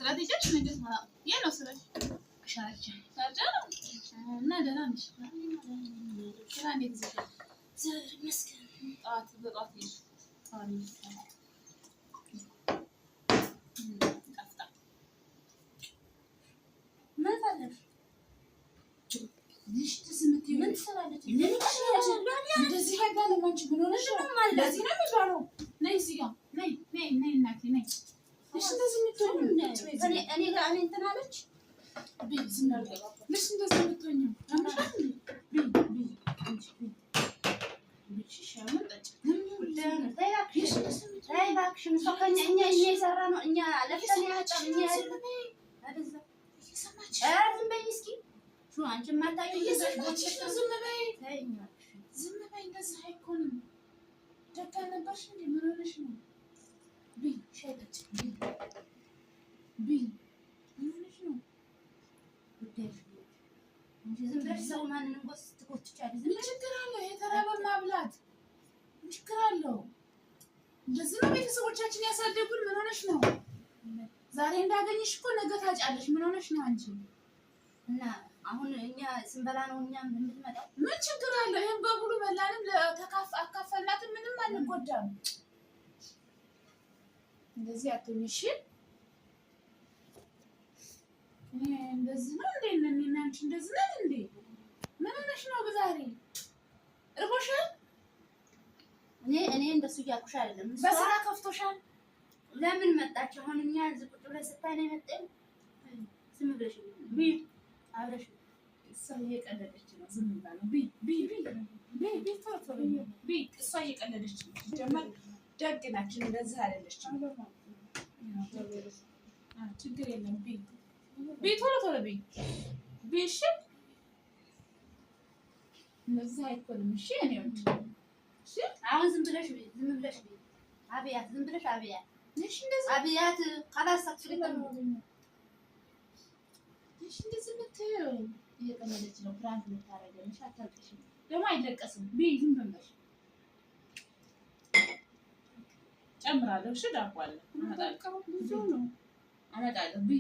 ስራቴጆች ነገር ያ ነው ስራሽ ሻርጃ ነው እና ደህና ነሽ? ስራ እንዴት ይዘጋል? ዘር መስከን ጠዋት በጠዋት ነው ጠፍታ ምን ፈለግሽ? ልጅ ትስምት ምን ትሰራለች? እንደዚህ አይባልም። አንቺ ምን ሆነሽ ነው? ለዚህ ነው የሚባለው። ነይ እዚህ ጋር ነይ ነይ ነይ እናቴ ነይ። እሺ እንደዚህ የምትሆኚው እኔ ጋር እኔ እንትን አለች ቢ ዝም ብለሽ ልጅ እንደዚህ የምትሆኚው አምሻል ቢ ቢ አንቺ ቢ ልጅ ሻምን ጠጭ ተይ እባክሽን ሰው ከእኛ የሰራ ነው እኛ ለፍተን ያጣን እኛ አይደዛ እየሰማች ዝም በይ እስኪ አንቺ ማታውቂው እየሰማች ዝም በይ ዝም በይ እንደዚህ አይኮንም። ደጋ ነበርሽ እንዴ? ምን ሆነሽ ነው? ቢ ሻይ ጠጪ ቢ ምን ሆነሽ ነው? ዝም ብለሽ ሰው ማንንም ጎስ ትቆጥቻለሽ። ምን ችግር አለው? የተራበ ማብላት ምን ችግር አለው? እንደዚህ ነው ቤተሰቦቻችን ያሳደጉን። ምን ሆነሽ ነው? ዛሬ እንዳገኘሽ እኮ ነገ ታጫለሽ። ምን ሆነሽ ነው አንቺ? እና አሁን እኛ ስንበላ ነው እኛ የምንመጣው። ምን ችግር አለው? ይሄን በሙሉ በላንም አካፈልናትም ምንም አንጎዳም። እንደዚህ አትሁኝ እሺ። እንደዚህ ነው እንዴ? እኔና አንቺ እንደዚህ ነን እንዴ? ምን ሆነሽ ነው ዛሬ? እርቦሻል? እኔ እንደሱ እያልኩሽ አይደለም። በስራ ከፍቶሻል? ለምን መጣች? አሁን እኛ እዚህ ቁጭ ብለን ስታይ ነው የመጣው። ዝም ብለሽ ቢ አብረሽ እሷ እየቀለደች ነው። ዝም ብላ ቢ ቢ ቢ ቢ ቶሎ ቢ እሷ እየቀለደች ነው። ጀመር ደግ ናችን እንደዚህ አይደለች። ችግር የለም ቢ ቢ ቶሎ ቢ ቢ እሺ። እንደዚህ አይኮንም እሺ። እኔ ወንድ እሺ። አሁን ዝም ብለሽ ቢ አብያት ዝም ብለሽ አብያት እሺ። እንደዚህ አብያት ካላሳክሽ ለተም እሺ። እንደዚህ የምትይው እየቀለደች ነው። ፍራንክ ልታረገኝ አታልቅሽ። ደግሞ አይለቀስም። ቢ ዝም ብለሽ ጨምራለሁ። እሺ ዳቦ አለ አመጣለሁ። ብዙ ነው አመጣለሁ ቢ